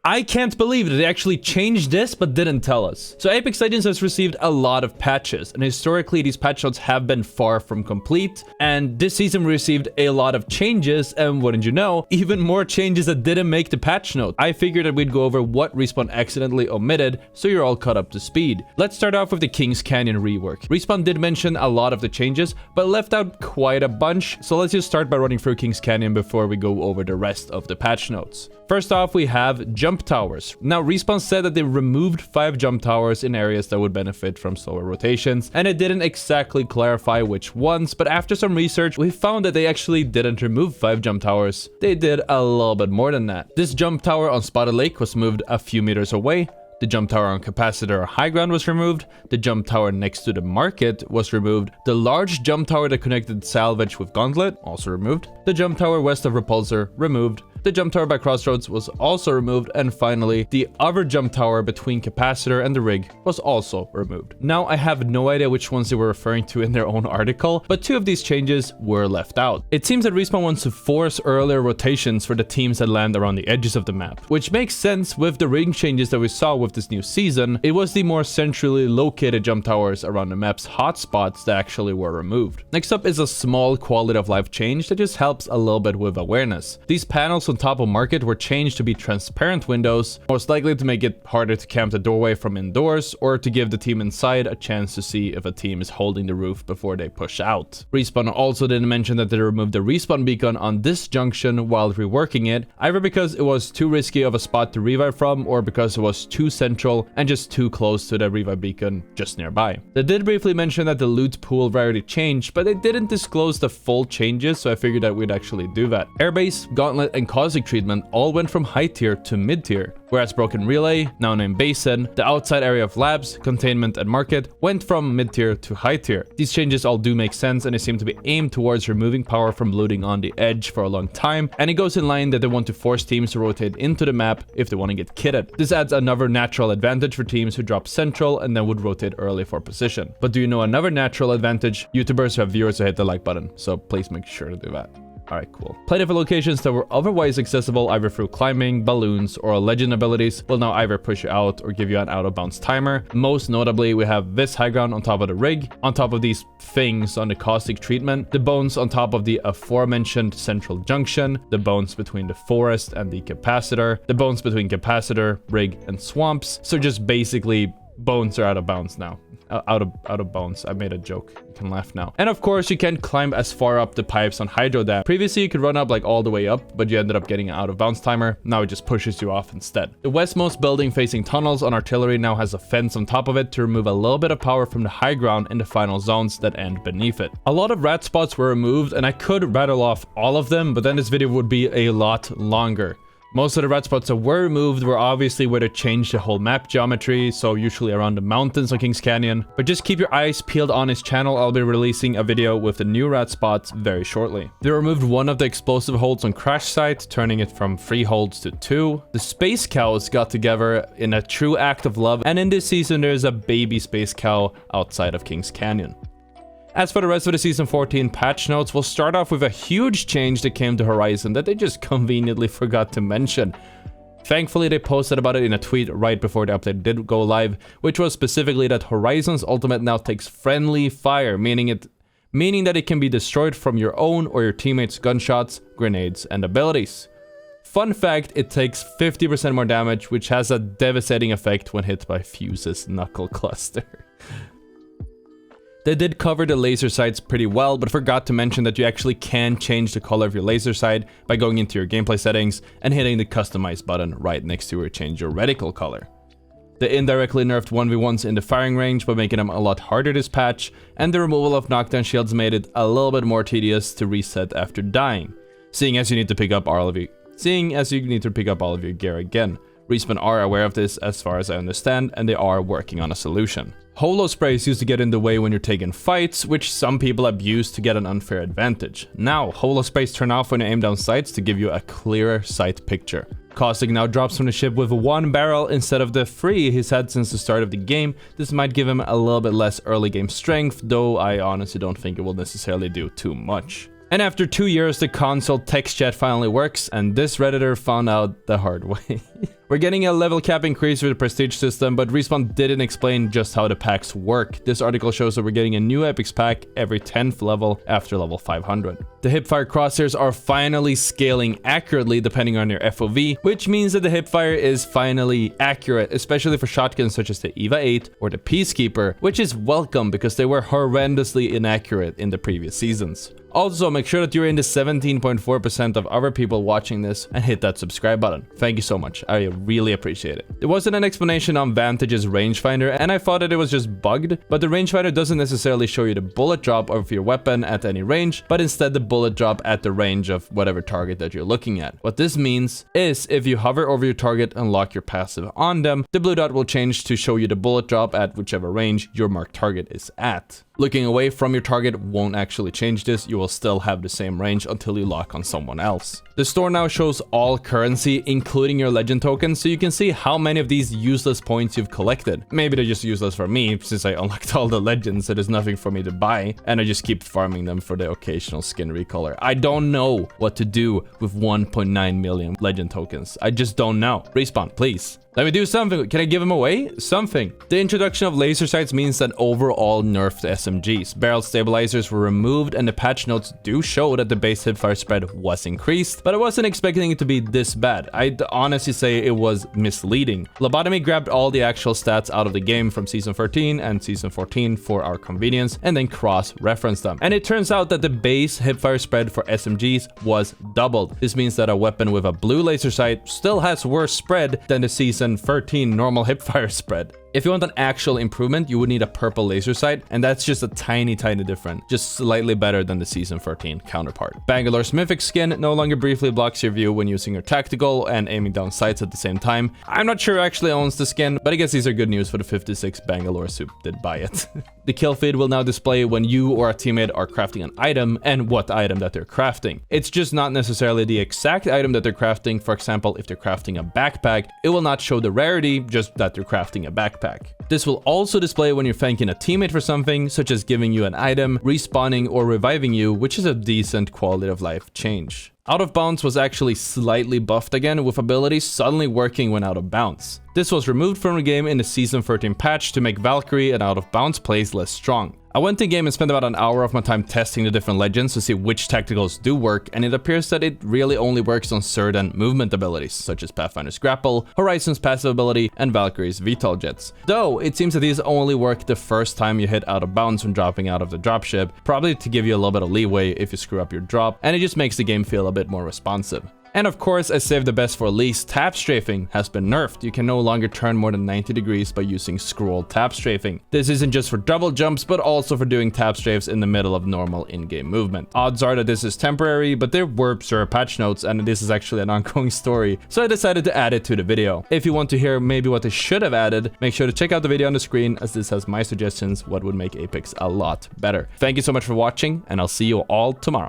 I can't believe that they actually changed this but didn't tell us. So Apex Legends has received a lot of patches, and historically these patch notes have been far from complete, and this season we received a lot of changes, and wouldn't you know, even more changes that didn't make the patch note. I figured that we'd go over what Respawn accidentally omitted, so you're all caught up to speed. Let's start off with the Kings Canyon rework. Respawn did mention a lot of the changes, but left out quite a bunch, so let's just start by running through Kings Canyon before we go over the rest of the patch notes. First off, we have jump towers. Now, Respawn said that they removed 5 jump towers in areas that would benefit from slower rotations, and it didn't exactly clarify which ones, but after some research, we found that they actually didn't remove 5 jump towers. They did a little bit more than that. This jump tower on Spotted Lake was moved a few meters away. The jump tower on Capacitor High Ground was removed. The jump tower next to the market was removed. The large jump tower that connected Salvage with Gauntlet, also removed. The jump tower west of Repulsor, removed. The jump tower by Crossroads was also removed, and finally, the other jump tower between Capacitor and the rig was also removed. Now, I have no idea which ones they were referring to in their own article, but 2 of these changes were left out. It seems that Respawn wants to force earlier rotations for the teams that land around the edges of the map, which makes sense with the rig changes that we saw with this new season. It was the more centrally located jump towers around the map's hotspots that actually were removed. Next up is a small quality of life change that just helps a little bit with awareness. These panels on top of market were changed to be transparent windows, most likely to make it harder to camp the doorway from indoors, or to give the team inside a chance to see if a team is holding the roof before they push out. Respawn also didn't mention that they removed the respawn beacon on this junction while reworking it, either because it was too risky of a spot to revive from, or because it was too central and just too close to the revive beacon just nearby. They did briefly mention that the loot pool rarity changed, but they didn't disclose the full changes, so I figured that we'd actually do that. Airbase, Gauntlet, and Caustic treatment all went from high tier to mid tier, whereas Broken Relay, now named Basin, the outside area of labs, containment, and market went from mid tier to high tier. These changes all do make sense, and they seem to be aimed towards removing power from looting on the edge for a long time, and it goes in line that they want to force teams to rotate into the map if they want to get kitted. This adds another natural advantage for teams who drop central and then would rotate early for position. But do you know another natural advantage? YouTubers who have viewers who hit the like button, so please make sure to do that. Alright, cool. Plenty of locations that were otherwise accessible either through climbing, balloons, or legend abilities will now either push you out or give you an out-of-bounds timer. Most notably, we have this high ground on top of the rig, on top of these things on the caustic treatment, the bones on top of the aforementioned central junction, the bones between the forest and the capacitor, the bones between capacitor, rig, and swamps. So just basically, bones are out of bounds now. Out of bounds. I made a joke. You can laugh now. And of course, you can't climb as far up the pipes on Hydro Dam. Previously, you could run up like all the way up, but you ended up getting an out of bounds timer. Now it just pushes you off instead. The westmost building facing tunnels on artillery now has a fence on top of it to remove a little bit of power from the high ground in the final zones that end beneath it. A lot of rat spots were removed, and I could rattle off all of them, but then this video would be a lot longer. Most of the red spots that were removed were obviously where they changed the whole map geometry, so usually around the mountains on Kings Canyon. But just keep your eyes peeled on his channel. I'll be releasing a video with the new red spots very shortly. They removed one of the explosive holds on Crash Site, turning it from 3 holds to 2. The Space Cows got together in a true act of love, and in this season there's a baby Space Cow outside of Kings Canyon. As for the rest of the Season 14 patch notes, we'll start off with a huge change that came to Horizon that they just conveniently forgot to mention. Thankfully, they posted about it in a tweet right before the update did go live, which was specifically that Horizon's ultimate now takes friendly fire, meaning that it can be destroyed from your own or your teammates' gunshots, grenades, and abilities. Fun fact, it takes 50% more damage, which has a devastating effect when hit by Fuse's Knuckle Cluster. They did cover the laser sights pretty well, but forgot to mention that you actually can change the color of your laser sight by going into your gameplay settings and hitting the customize button right next to where you change your reticle color. They indirectly nerfed 1v1s in the firing range by making them a lot harder this patch, and the removal of knockdown shields made it a little bit more tedious to reset after dying, seeing as you need to pick up all of your gear again. Respawn are aware of this as far as I understand, and they are working on a solution. Holo sprays used to get in the way when you're taking fights, which some people abuse to get an unfair advantage. Now, holo sprays turn off when you aim down sights to give you a clearer sight picture. Caustic now drops from the ship with 1 barrel instead of the 3 he's had since the start of the game. This might give him a little bit less early game strength, though I honestly don't think it will necessarily do too much. And after 2 years, the console text chat finally works, and this Redditor found out the hard way. We're getting a level cap increase with the prestige system, but Respawn didn't explain just how the packs work. This article shows that we're getting a new epics pack every 10th level after level 500. The Hipfire Crosshairs are finally scaling accurately depending on your FOV, which means that the Hipfire is finally accurate, especially for shotguns such as the EVA 8 or the Peacekeeper, which is welcome because they were horrendously inaccurate in the previous seasons. Also, make sure that you're in the 17.4% of other people watching this and hit that subscribe button. Thank you so much. I really appreciate it. There wasn't an explanation on Vantage's Rangefinder, and I thought that it was just bugged, but the Rangefinder doesn't necessarily show you the bullet drop of your weapon at any range, but instead the bullet drop at the range of whatever target that you're looking at. What this means is if you hover over your target and lock your passive on them, the blue dot will change to show you the bullet drop at whichever range your marked target is at. Looking away from your target won't actually change this, you will still have the same range until you lock on someone else. The store now shows all currency, including your legend tokens, so you can see how many of these useless points you've collected. Maybe they're just useless for me, since I unlocked all the legends, so there's nothing for me to buy, and I just keep farming them for the occasional skin recolor. I don't know what to do with 1.9 million legend tokens. I just don't know. Respawn, please. Let me do something. Can I give them away? Something. The introduction of laser sights means that overall nerfed SMGs. Barrel stabilizers were removed, and the patch notes do show that the base hipfire spread was increased, but I wasn't expecting it to be this bad. I'd honestly say it was misleading. Lobotomy grabbed all the actual stats out of the game from Season 13 and Season 14 for our convenience, and then cross-referenced them. And it turns out that the base hipfire spread for SMGs was doubled. This means that a weapon with a blue laser sight still has worse spread than the Season 13 normal hipfire spread. If you want an actual improvement, you would need a purple laser sight, and that's just a tiny different, just slightly better than the Season 13 counterpart. Bangalore's Mythic Skin no longer briefly blocks your view when using your tactical and aiming down sights at the same time. I'm not sure who actually owns the skin, but I guess these are good news for the 56 Bangalores who did buy it. The kill feed will now display when you or a teammate are crafting an item and what item that they're crafting. It's just not necessarily the exact item that they're crafting. For example, if they're crafting a backpack, it will not show the rarity, just that they're crafting a backpack. This will also display when you're thanking a teammate for something, such as giving you an item, respawning, or reviving you, which is a decent quality of life change. Out of bounds was actually slightly buffed again, with abilities suddenly working when out of bounds. This was removed from the game in the Season 13 patch to make Valkyrie and out of bounds plays less strong. I went in game and spent about an hour of my time testing the different legends to see which tacticals do work, and it appears that it really only works on certain movement abilities, such as Pathfinder's Grapple, Horizon's passive ability, and Valkyrie's VTOL Jets. Though, it seems that these only work the first time you hit out of bounds when dropping out of the dropship, probably to give you a little bit of leeway if you screw up your drop, and it just makes the game feel a bit more responsive. And of course, I saved the best for least, tap strafing has been nerfed. You can no longer turn more than 90 degrees by using scroll tap strafing. This isn't just for double jumps, but also for doing tap strafes in the middle of normal in-game movement. Odds are that this is temporary, but there were sure patch notes, and this is actually an ongoing story, so I decided to add it to the video. If you want to hear maybe what they should have added, make sure to check out the video on the screen, as this has my suggestions what would make Apex a lot better. Thank you so much for watching, and I'll see you all tomorrow.